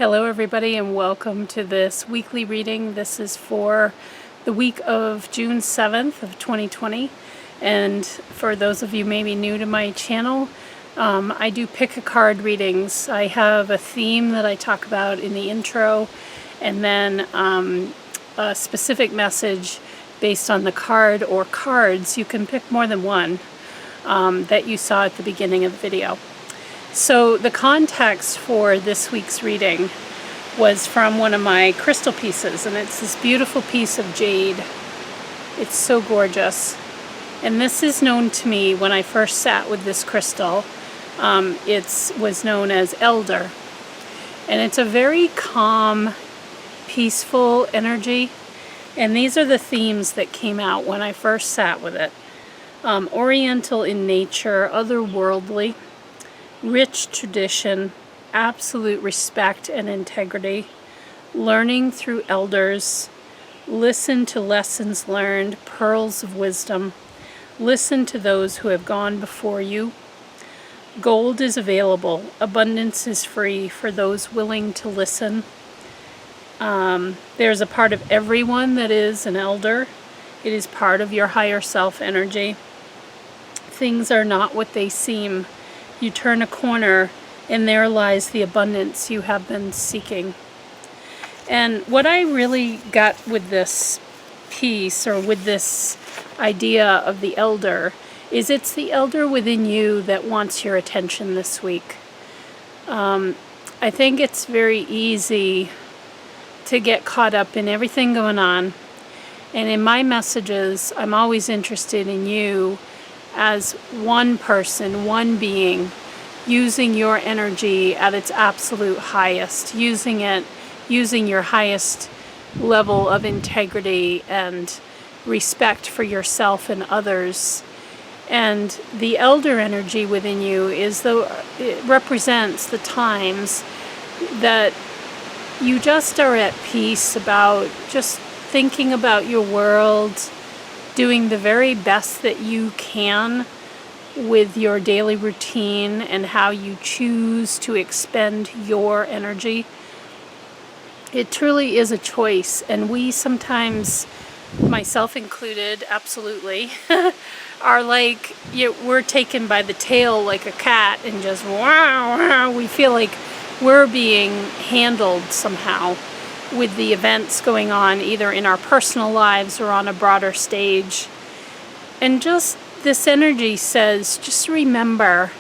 Hello everybody and welcome to this weekly reading. This is for the week of June 7th of 2020, and for those of you maybe new to my channel, I do pick a card readings. I have a theme that I talk about in the intro, and then a specific message based on the card or cards. You can pick more than one that you saw at the beginning of the video. So the context for this week's reading was from one of my crystal pieces, and it's this beautiful piece of jade. It's so gorgeous. And this is known to me when I first sat with this crystal. It was known as elder. And it's a very calm, peaceful energy. And these are the themes that came out when I first sat with it. Oriental in nature, otherworldly, rich tradition, absolute respect and integrity, learning through elders, listen to lessons learned, pearls of wisdom, listen to those who have gone before you. Gold is available, abundance is free for those willing to listen. There's a part of everyone that is an elder. It is part of your higher self energy. Things are not what they seem. You turn a corner and there lies the abundance you have been seeking. And what I really got with this piece, or with this idea of the elder, is it's the elder within you that wants your attention this week. I think it's very easy to get caught up in everything going on. And in my messages, I'm always interested in you as one person, one being, using your energy at its absolute highest, using your highest level of integrity and respect for yourself and others. And the elder energy within you it represents the times that you just are at peace about just thinking about your world, doing the very best that you can with your daily routine and how you choose to expend your energy. It truly is a choice, and we sometimes, myself included, absolutely, are like, we're taken by the tail like a cat and just wow, we feel like we're being handled somehow with the events going on either in our personal lives or on a broader stage. And just this energy says, just remember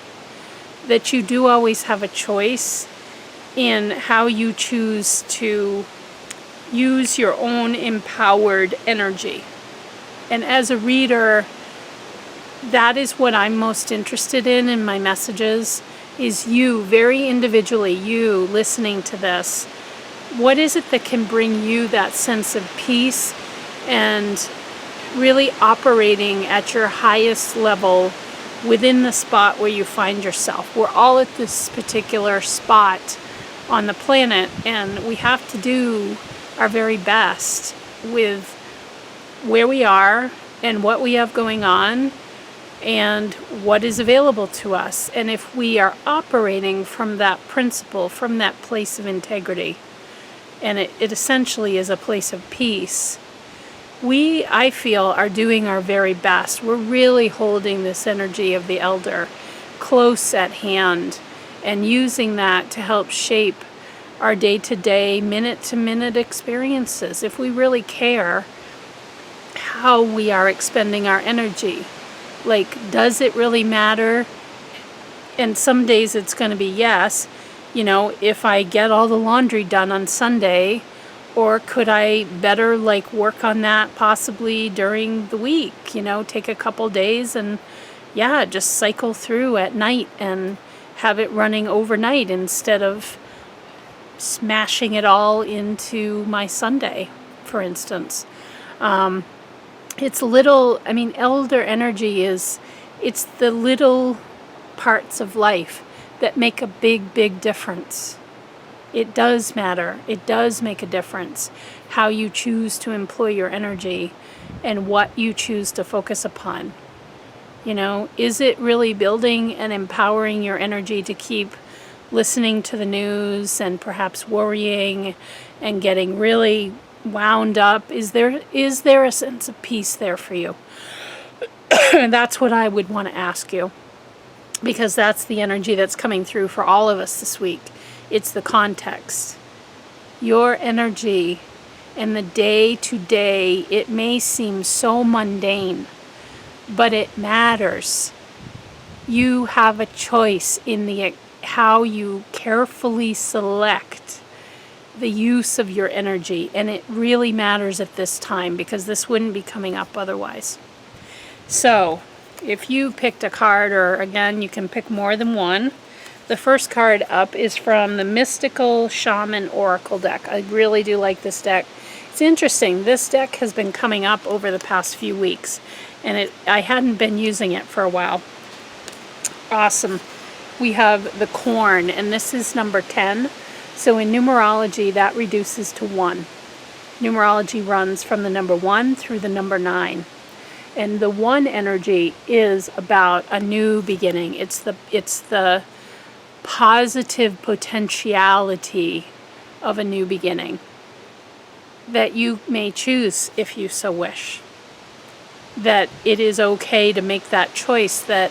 that you do always have a choice in how you choose to use your own empowered energy. And as a reader, that is what I'm most interested in my messages, is you, very individually, you listening to this. What is it that can bring you that sense of peace and really operating at your highest level within the spot where you find yourself? We're all at this particular spot on the planet, and we have to do our very best with where we are and what we have going on and what is available to us. And if we are operating from that principle, from that place of integrity, and it essentially is a place of peace, we, I feel, are doing our very best. We're really holding this energy of the elder close at hand and using that to help shape our day-to-day, minute-to-minute experiences. If we really care how we are expending our energy, like, does it really matter? And some days it's going to be yes. If I get all the laundry done on Sunday, or could I better work on that possibly during the week, take a couple days and just cycle through at night and have it running overnight instead of smashing it all into my Sunday, for instance. Elder energy it's the little parts of life that make a big, big difference. It does matter. It does make a difference how you choose to employ your energy and what you choose to focus upon. Is it really building and empowering your energy to keep listening to the news and perhaps worrying and getting really wound up? Is there a sense of peace there for you? And that's what I would want to ask you, because that's the energy that's coming through for all of us this week. It's the context. Your energy and the day to day, it may seem so mundane, but it matters. You have a choice in how you carefully select the use of your energy, and it really matters at this time, because this wouldn't be coming up otherwise. So, if you picked a card, or again, you can pick more than one. The first card up is from the Mystical Shaman Oracle deck. I really do like this deck. It's interesting. This deck has been coming up over the past few weeks, and I hadn't been using it for a while. Awesome. We have the corn, and this is number 10. So in numerology, that reduces to 1. Numerology runs from the number 1 through the number 9. And the 1 energy is about a new beginning. It's the positive potentiality of a new beginning that you may choose if you so wish. That it is okay to make that choice, that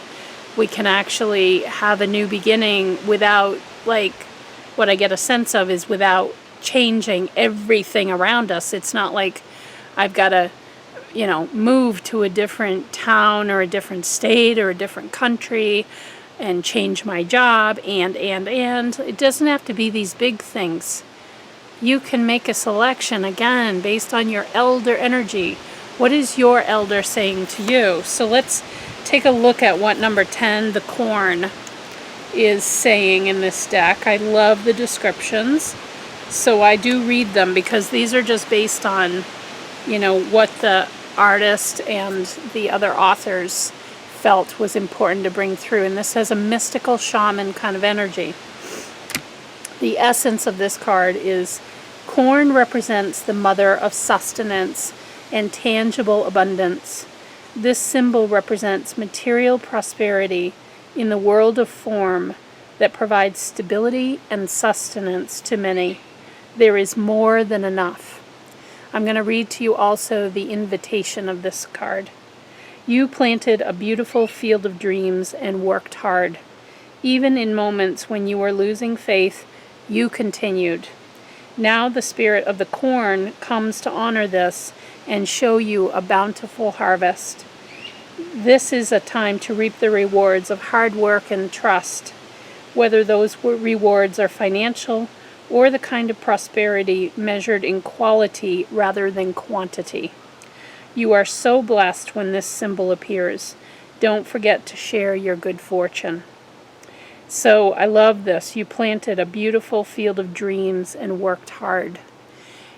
we can actually have a new beginning without, like, what I get a sense of is without changing everything around us. It's not like I've got to, move to a different town or a different state or a different country and change my job and. It doesn't have to be these big things. You can make a selection, again, based on your elder energy. What is your elder saying to you? So let's take a look at what number 10, the corn, is saying in this deck. I love the descriptions, so I do read them, because these are just based on, what the artist and the other authors felt was important to bring through. And this has a mystical shaman kind of energy. The essence of this card is corn represents the mother of sustenance and tangible abundance. This symbol represents material prosperity in the world of form that provides stability and sustenance to many. There is more than enough. I'm going to read to you also the invitation of this card. You planted a beautiful field of dreams and worked hard. Even in moments when you were losing faith, you continued. Now the spirit of the corn comes to honor this and show you a bountiful harvest. This is a time to reap the rewards of hard work and trust, whether those rewards are financial or the kind of prosperity measured in quality rather than quantity. You are so blessed when this symbol appears. Don't forget to share your good fortune. So I love this. You planted a beautiful field of dreams and worked hard.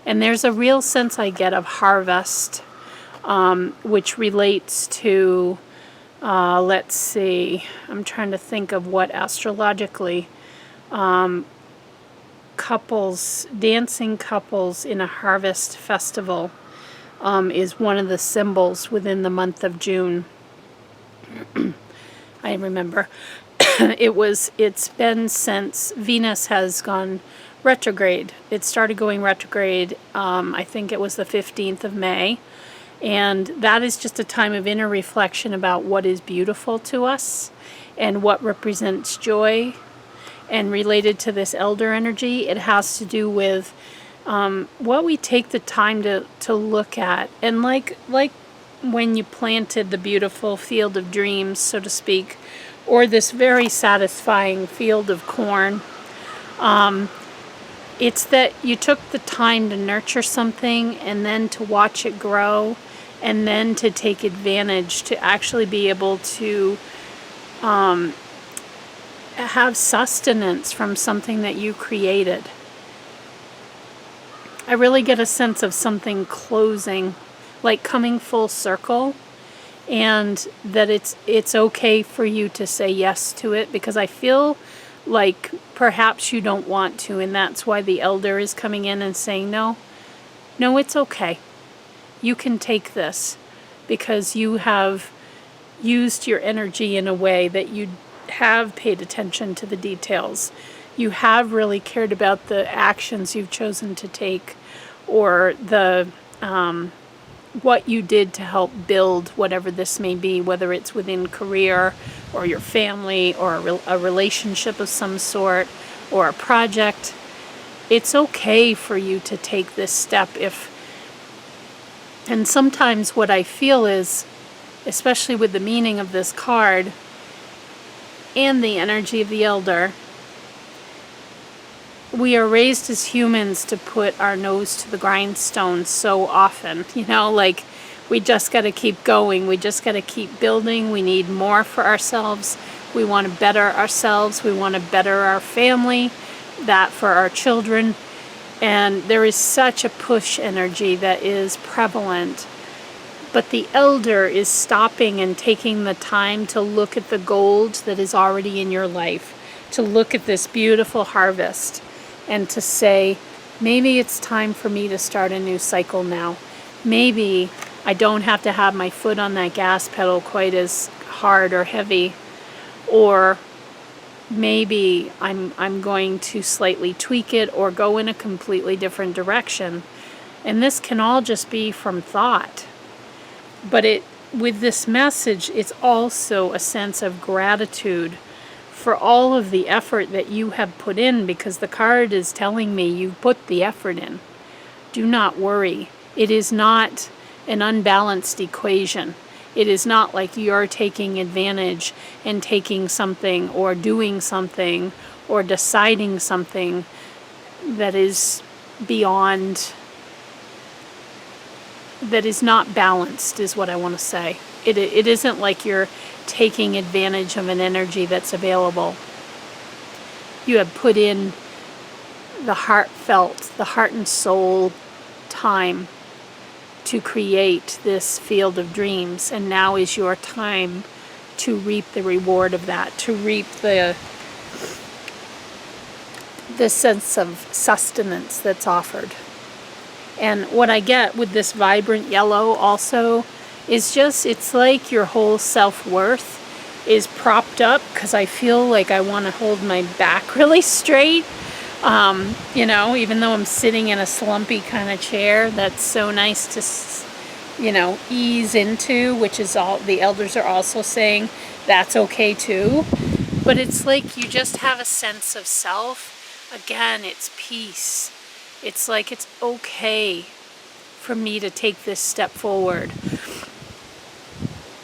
And there's a real sense I get of harvest, which relates to, let's see, I'm trying to think of what astrologically, dancing couples in a harvest festival is one of the symbols within the month of June. I remember. It's been since Venus has gone retrograde. It started going retrograde, I think it was the 15th of May. And that is just a time of inner reflection about what is beautiful to us and what represents joy. And related to this elder energy, it has to do with what we take the time to look at. And like when you planted the beautiful field of dreams, so to speak, or this very satisfying field of corn, it's that you took the time to nurture something and then to watch it grow and then to take advantage, to actually be able to have sustenance from something that you created. I really get a sense of something closing, like coming full circle, and that it's okay for you to say yes to it, because I feel like perhaps you don't want to, and that's why the elder is coming in and saying, no, it's okay. You can take this, because you have used your energy in a way that you have paid attention to the details. you have really cared about the actions you've chosen to take, or the what you did to help build whatever this may be, whether it's within career or your family or a relationship of some sort or a project. It's okay for you to take this step. And sometimes what I feel is, especially with the meaning of this card and the energy of the elder, we are raised as humans to put our nose to the grindstone so often, like we just got to keep going. We just got to keep building. We need more for ourselves. We want to better ourselves. We want to better our family, that for our children. And there is such a push energy that is prevalent. But the elder is stopping and taking the time to look at the gold that is already in your life, to look at this beautiful harvest, and to say, maybe it's time for me to start a new cycle now. Maybe I don't have to have my foot on that gas pedal quite as hard or heavy, or maybe I'm going to slightly tweak it or go in a completely different direction. And this can all just be from thought. But with this message, it's also a sense of gratitude for all of the effort that you have put in, because the card is telling me you put the effort in. Do not worry. It is not an unbalanced equation. It is not like you're taking advantage and taking something or doing something or deciding something that is beyond, that is not balanced, is what I want to say. It isn't like you're taking advantage of an energy that's available. You have put in the heartfelt, the heart and soul time to create this field of dreams, and now is your time to reap the reward of that, to reap the sense of sustenance that's offered. And what I get with this vibrant yellow also is just, it's like your whole self-worth is propped up, because I feel like I want to hold my back really straight. Even though I'm sitting in a slumpy kind of chair, that's so nice to, ease into, which is all the elders are also saying that's okay too. But it's like you just have a sense of self. Again, it's peace. It's like it's okay for me to take this step forward.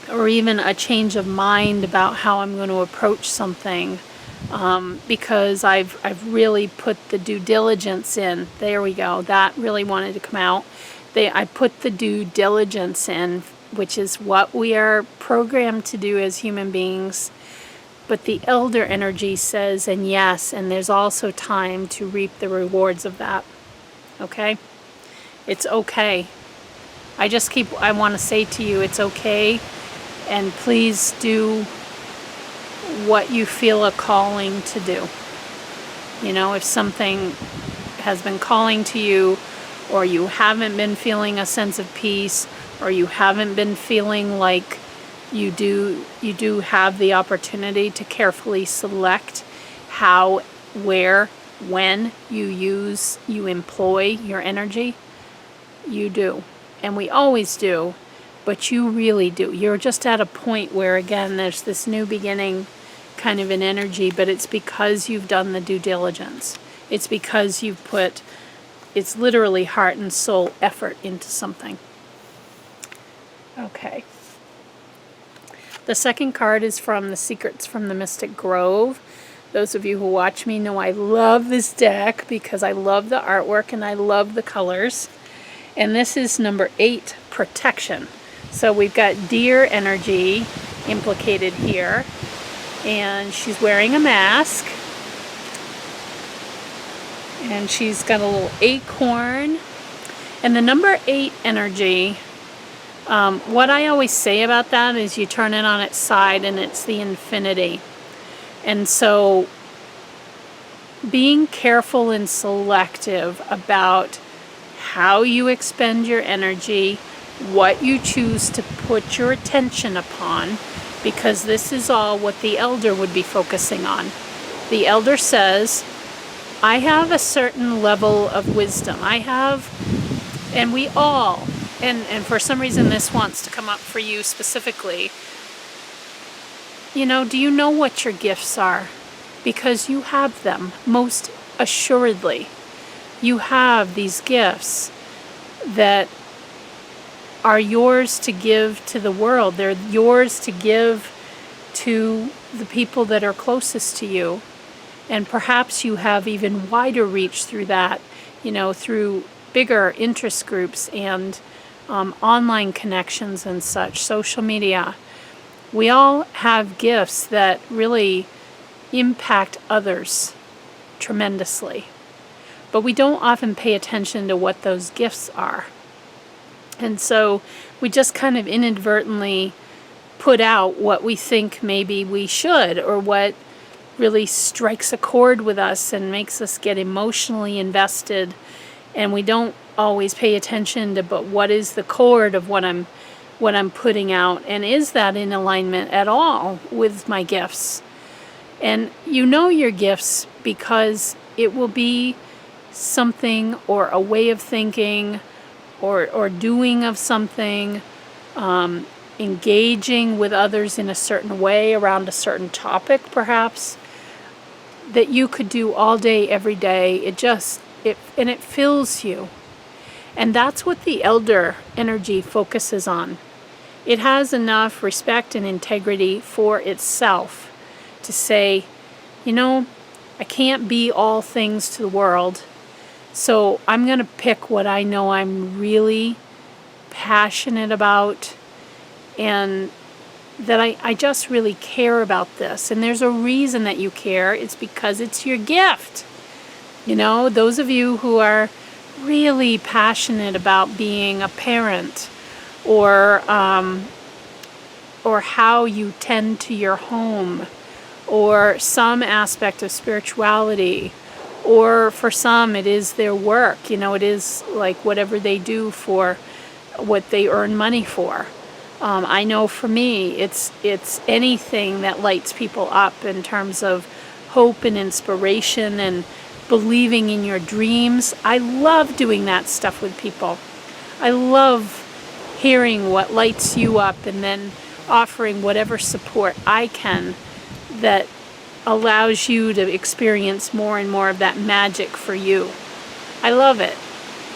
Or even a change of mind about how I'm going to approach something. Because I've really put the due diligence in. There we go. That really wanted to come out. I put the due diligence in, which is what we are programmed to do as human beings. But the elder energy says, and yes, and there's also time to reap the rewards of that. Okay? It's okay. I want to say to you, it's okay. And please do what you feel a calling to do. If something has been calling to you, or you haven't been feeling a sense of peace, or you haven't been feeling like you do have the opportunity to carefully select how, where, when you employ your energy, you do. And we always do, but you really do. You're just at a point where, again, there's this new beginning kind of an energy, but it's because you've done the due diligence. It's because you've put, it's literally heart and soul effort into something. Okay. The second card is from the Secrets from the Mystic Grove. Those of you who watch me know I love this deck because I love the artwork and I love the colors. And this is number 8, Protection. So we've got deer energy implicated here. And she's wearing a mask. And she's got a little acorn. And the number 8 energy, what I always say about that is you turn it on its side and it's the infinity. And so being careful and selective about how you expend your energy, what you choose to put your attention upon, because this is all what the elder would be focusing on. The elder says, I have a certain level of wisdom. I have, and we all, and for some reason this wants to come up for you specifically. You know, do you know what your gifts are? Because you have them, most assuredly. You have these gifts that are yours to give to the world. They're yours to give to the people that are closest to you. And perhaps you have even wider reach through that, you know, through bigger interest groups and online connections and such, social media. We all have gifts that really impact others tremendously. But we don't often pay attention to what those gifts are. And so we just kind of inadvertently put out what we think maybe we should, or what really strikes a chord with us and makes us get emotionally invested. And we don't always pay attention to, but what is the chord of what I'm putting out, and is that in alignment at all with my gifts? And you know your gifts because it will be something, or a way of thinking, or doing of something, engaging with others in a certain way around a certain topic, perhaps, that you could do all day, every day. It fills you. And that's what the elder energy focuses on. It has enough respect and integrity for itself to say, you know, I can't be all things to the world, so I'm going to pick what I know I'm really passionate about, and that I just really care about this. And there's a reason that you care. It's because it's your gift. You know, those of you who are really passionate about being a parent, or how you tend to your home, or some aspect of spirituality, or for some it is their work. You know, it is like whatever they do for what they earn money for. I know for me, it's anything that lights people up in terms of hope and inspiration and believing in your dreams. I love doing that stuff with people. I love hearing what lights you up, and then offering whatever support I can that allows you to experience more and more of that magic for you. I love it.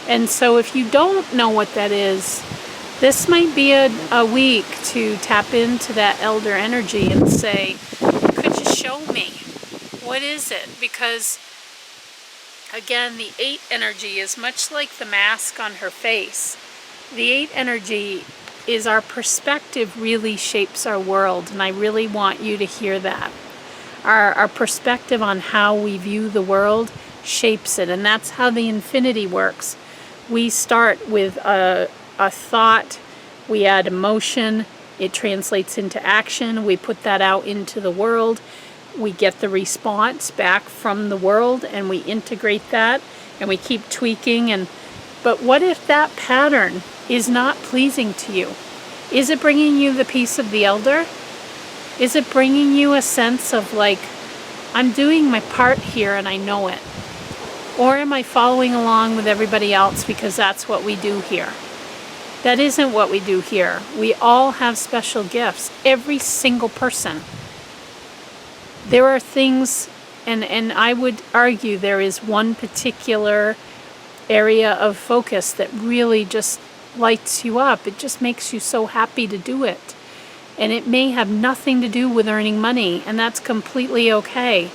And so if you don't know what that is, this might be a week to tap into that elder energy and say, could you show me? What is it? Because again, the 8 energy is much like the mask on her face. The 8 energy is our perspective really shapes our world, and I really want you to hear that. Our perspective on how we view the world shapes it, and that's how the infinity works. We start with a thought, we add emotion, it translates into action, we put that out into the world, we get the response back from the world, and we integrate that, and we keep tweaking. But what if that pattern is not pleasing to you? Is it bringing you the peace of the elder? Is it bringing you a sense of like, I'm doing my part here and I know it? Or am I following along with everybody else because that's what we do here? That isn't what we do here. We all have special gifts. Every single person. There are things, and I would argue there is one particular area of focus that really just lights you up. It just makes you so happy to do it. And it may have nothing to do with earning money, and that's completely okay.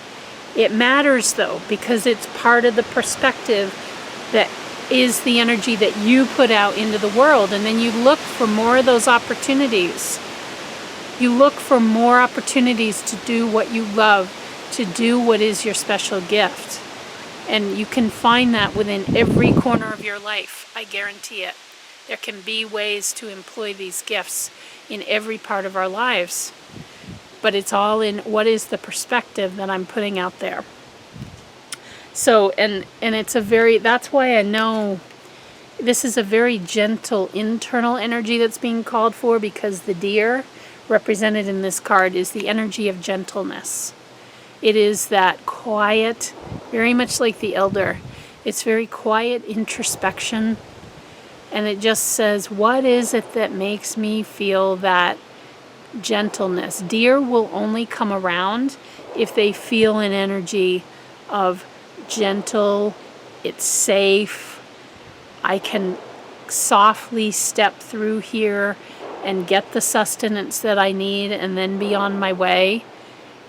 It matters though, because it's part of the perspective that is the energy that you put out into the world, and then you look for more of those opportunities. You look for more opportunities to do what you love, to do what is your special gift. And you can find that within every corner of your life, I guarantee it. There can be ways to employ these gifts in every part of our lives. But it's all in what is the perspective that I'm putting out there. So, and it's that's why I know this is a very gentle internal energy that's being called for, because the deer represented in this card is the energy of gentleness. It is that quiet very much like the elder. It's very quiet introspection, and it just says, what is it that makes me feel that gentleness? Deer will only come around if they feel an energy of gentle, it's safe, I can softly step through here and get the sustenance that I need and then be on my way.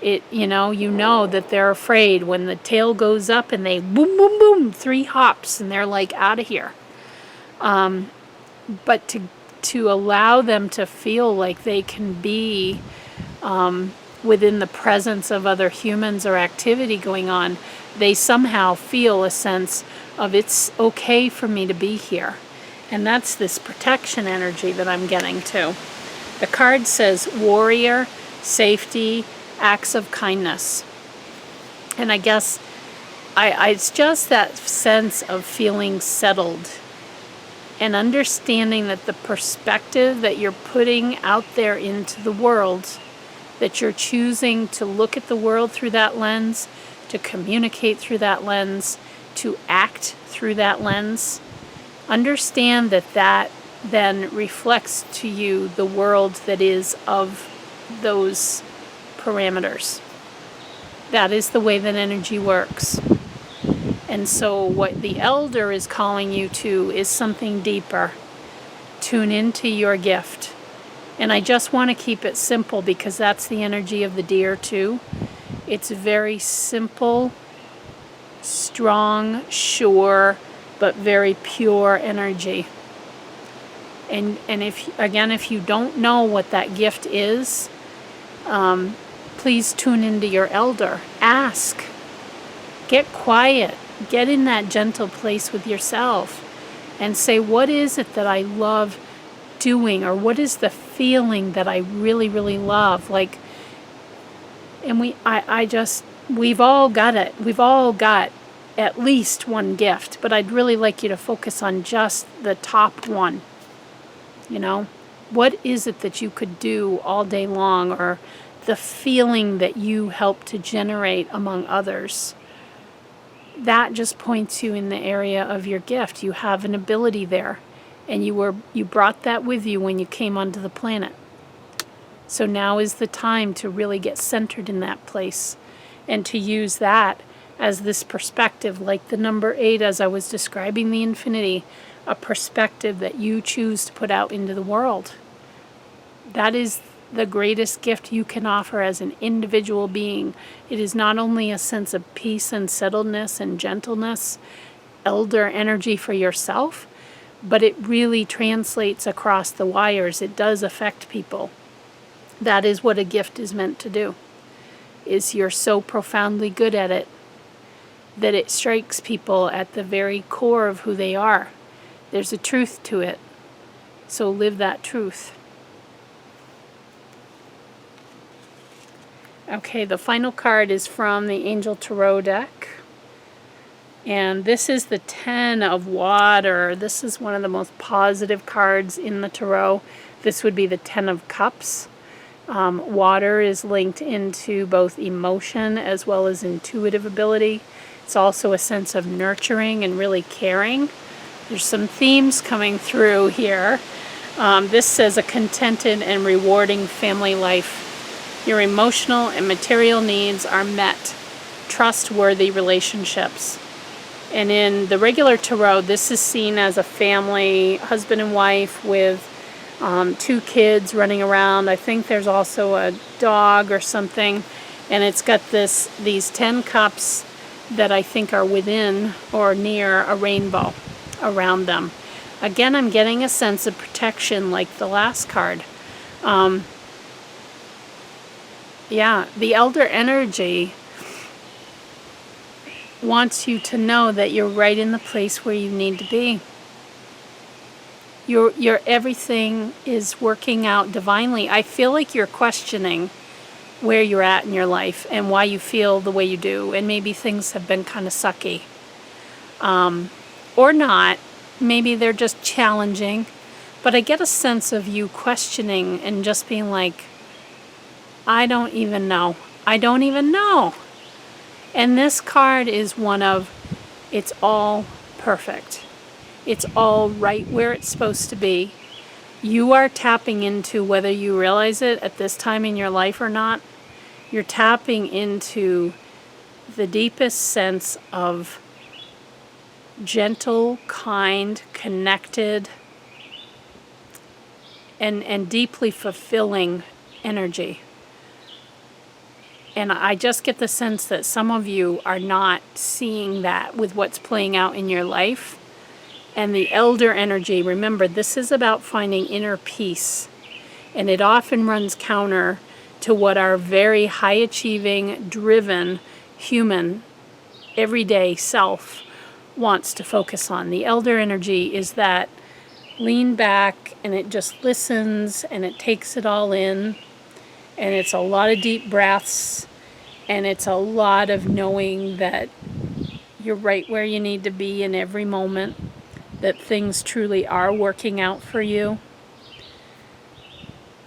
You know that they're afraid when the tail goes up and they boom, boom, boom, 3 hops and they're like out of here. But to allow them to feel like they can be within the presence of other humans or activity going on, they somehow feel a sense of it's okay for me to be here. And that's this protection energy that I'm getting to. The card says warrior, safety, acts of kindness. And I guess it's just that sense of feeling settled and understanding that the perspective that you're putting out there into the world, that you're choosing to look at the world through that lens, to communicate through that lens, to act through that lens, understand that then reflects to you the world that is of those parameters. That is the way that energy works. And so what the elder is calling you to is something deeper. Tune into your gift. And I just want to keep it simple because that's the energy of the deer too. It's very simple, strong, sure, but very pure energy. And if you don't know what that gift is, please tune into your elder. Ask. Get quiet. Get in that gentle place with yourself and say, what is it that I love doing? Or what is the feeling that I really, really love? We've all got it. We've all got at least one gift, but I'd really like you to focus on just the top one. What is it that you could do all day long, or the feeling that you help to generate among others? That just points you in the area of your gift. You have an ability there, and you brought that with you when you came onto the planet. So now is the time to really get centered in that place and to use that as this perspective, like the number 8 as I was describing the infinity, a perspective that you choose to put out into the world. That is the greatest gift you can offer as an individual being. It is not only a sense of peace and settledness and gentleness, elder energy for yourself, but it really translates across the wires. It does affect people. That is what a gift is meant to do. Is you're so profoundly good at it that it strikes people at the very core of who they are. There's a truth to it. So live that truth. Okay, the final card is from the Angel Tarot deck. And this is the 10 of Water. This is one of the most positive cards in the Tarot. This would be the 10 of Cups. Water is linked into both emotion as well as intuitive ability. It's also a sense of nurturing and really caring. There's some themes coming through here. This says a contented and rewarding family life. Your emotional and material needs are met. Trustworthy relationships. And in the regular tarot, this is seen as a family, husband and wife with 2 kids running around. I think there's also a dog or something. And it's got these 10 cups that I think are within or near a rainbow around them. Again, I'm getting a sense of protection like the last card. The elder energy wants you to know that you're right in the place where you need to be. Your everything is working out divinely. I feel like you're questioning where you're at in your life and why you feel the way you do, and maybe things have been kind of sucky. Or not. Maybe they're just challenging. But I get a sense of you questioning and just being like, I don't even know. I don't even know. And this card is one of, it's all perfect. It's all right where it's supposed to be. You are tapping into, whether you realize it at this time in your life or not, you're tapping into the deepest sense of gentle, kind, connected, and deeply fulfilling energy. And I just get the sense that some of you are not seeing that with what's playing out in your life. And the elder energy, remember, this is about finding inner peace. And it often runs counter to what our very high-achieving, driven, human, everyday self wants to focus on. The elder energy is that lean back and it just listens and it takes it all in. And it's a lot of deep breaths and it's a lot of knowing that you're right where you need to be in every moment, that things truly are working out for you,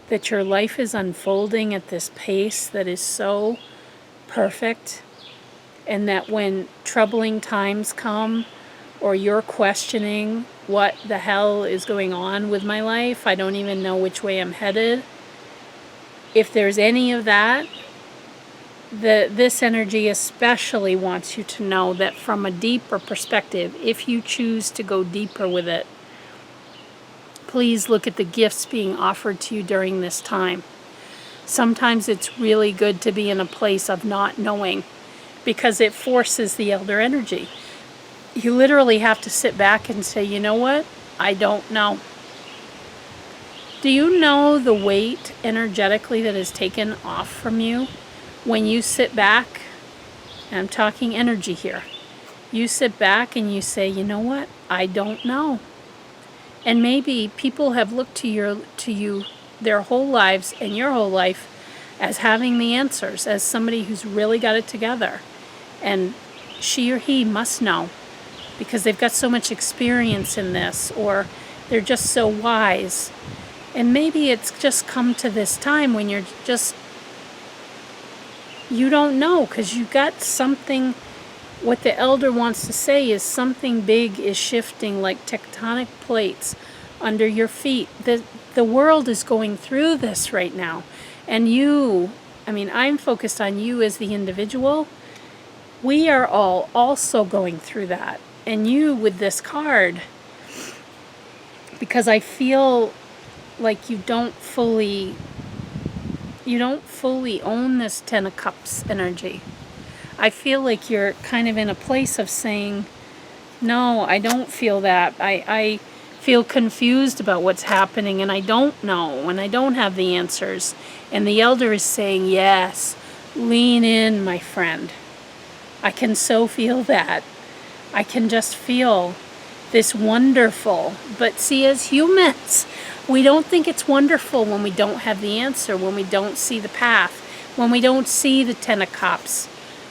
that your life is unfolding at this pace that is so perfect, and that when troubling times come or you're questioning what the hell is going on with my life, I don't even know which way I'm headed, if there's any of that, this energy especially wants you to know that from a deeper perspective, if you choose to go deeper with it, please look at the gifts being offered to you during this time. Sometimes it's really good to be in a place of not knowing because it forces the elder energy. You literally have to sit back and say, you know what? I don't know. Do you know the weight energetically that is taken off from you when you sit back? And I'm talking energy here. You sit back and you say, you know what? I don't know. And maybe people have looked to you their whole lives and your whole life as having the answers, as somebody who's really got it together. And she or he must know because they've got so much experience in this, or they're just so wise. And maybe it's just come to this time when you don't know because you got something. What the elder wants to say is something big is shifting like tectonic plates under your feet. The world is going through this right now. And I'm focused on you as the individual. We are all also going through that. And you with this card, because I feel like you don't fully own this Ten of Cups energy. I feel like you're kind of in a place of saying, no, I don't feel that. I feel confused about what's happening and I don't know and I don't have the answers. And the elder is saying, yes, lean in, my friend. I can so feel that. I can just feel this wonderful. But see, as humans, we don't think it's wonderful when we don't have the answer, when we don't see the path, when we don't see the Ten of Cups.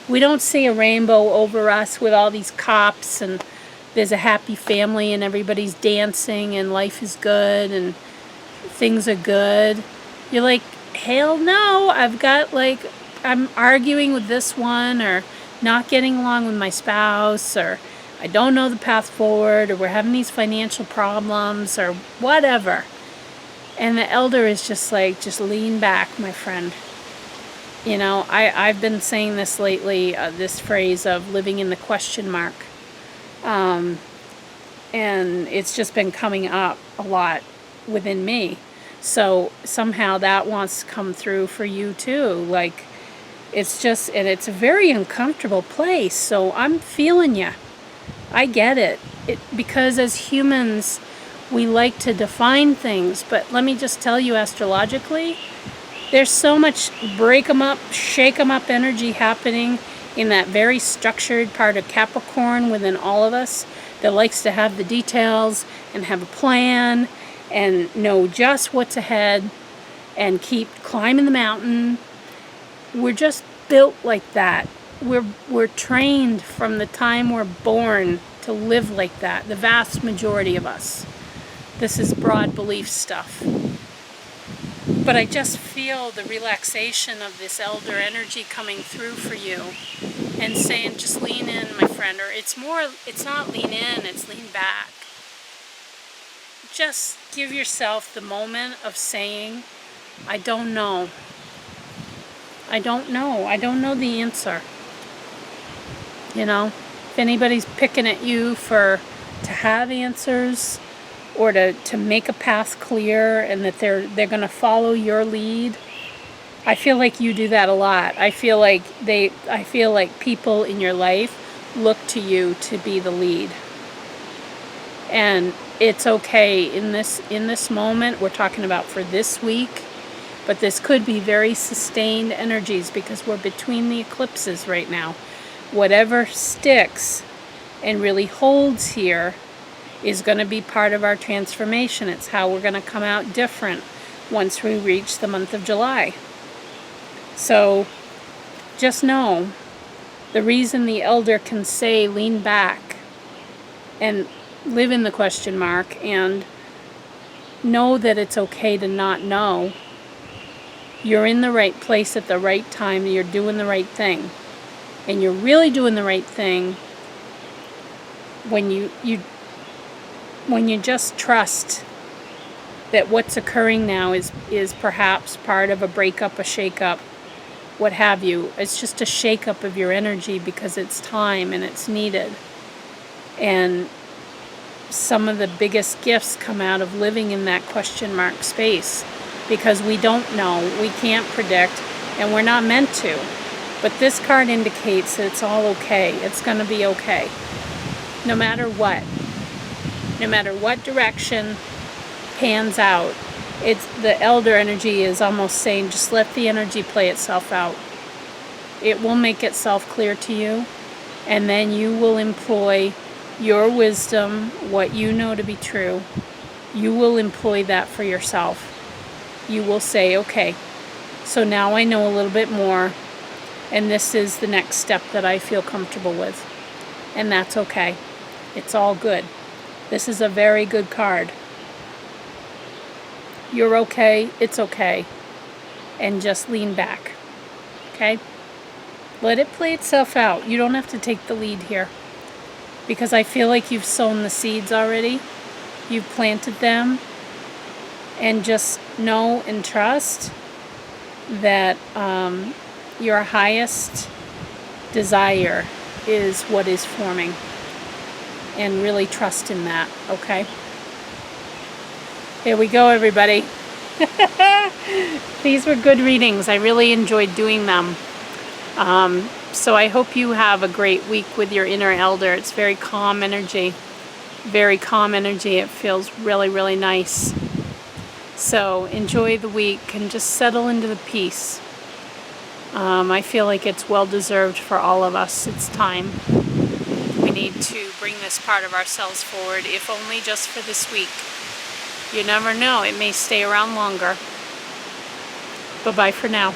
We don't see a rainbow over us with all these cops and there's a happy family and everybody's dancing and life is good and things are good. You're like, hell no, I'm arguing with this one, or not getting along with my spouse, or I don't know the path forward, or we're having these financial problems, or whatever. And the elder is just like, just lean back, my friend. You know, I've been saying this lately, this phrase of living in the question mark. And it's just been coming up a lot within me. So somehow that wants to come through for you too. Like, it's just, and it's a very uncomfortable place. So I'm feeling you. I get it. Because as humans, we like to define things. But let me just tell you, astrologically, there's so much break 'em up, shake 'em up energy happening in that very structured part of Capricorn within all of us that likes to have the details and have a plan and know just what's ahead and keep climbing the mountain. We're just built like that. We're trained from the time we're born to live like that, the vast majority of us. This is broad belief stuff. But I just feel the relaxation of this elder energy coming through for you. and saying, just lean in, my friend. Or it's not lean in, it's lean back. Just give yourself the moment of saying, I don't know. I don't know. I don't know the answer. You know, if anybody's picking at you to have answers or to make a path clear and that they're going to follow your lead, I feel like you do that a lot. I feel like people in your life look to you to be the lead. And it's okay in this moment. We're talking about for this week, but this could be very sustained energies because we're between the eclipses right now. Whatever sticks and really holds here is going to be part of our transformation. It's how we're going to come out different once we reach the month of July. So just know the reason the elder can say lean back and live in the question mark and know that it's okay to not know. You're in the right place at the right time. You're doing the right thing. And you're really doing the right thing when you just trust that what's occurring now is perhaps part of a breakup, a shakeup, what have you. It's just a shakeup of your energy because it's time and it's needed. And some of the biggest gifts come out of living in that question mark space because we don't know, we can't predict, and we're not meant to. But this card indicates that it's all okay. It's going to be okay. No matter what. No matter what direction pans out. It's the elder energy is almost saying just let the energy play itself out. It will make itself clear to you. And then you will employ your wisdom, what you know to be true. You will employ that for yourself. You will say, okay, so now I know a little bit more. And this is the next step that I feel comfortable with. And that's okay. It's all good. This is a very good card. You're okay. It's okay. And just lean back. Okay? Let it play itself out. You don't have to take the lead here. Because I feel like you've sown the seeds already. You've planted them. And just know and trust that your highest desire is what is forming. And really trust in that, okay? Here we go, everybody. These were good readings. I really enjoyed doing them. So I hope you have a great week with your inner elder. It's very calm energy. Very calm energy. It feels really, really nice. So enjoy the week and just settle into the peace. I feel like it's well-deserved for all of us. It's time. We need to bring this part of ourselves forward, if only just for this week. You never know. It may stay around longer. Bye-bye for now.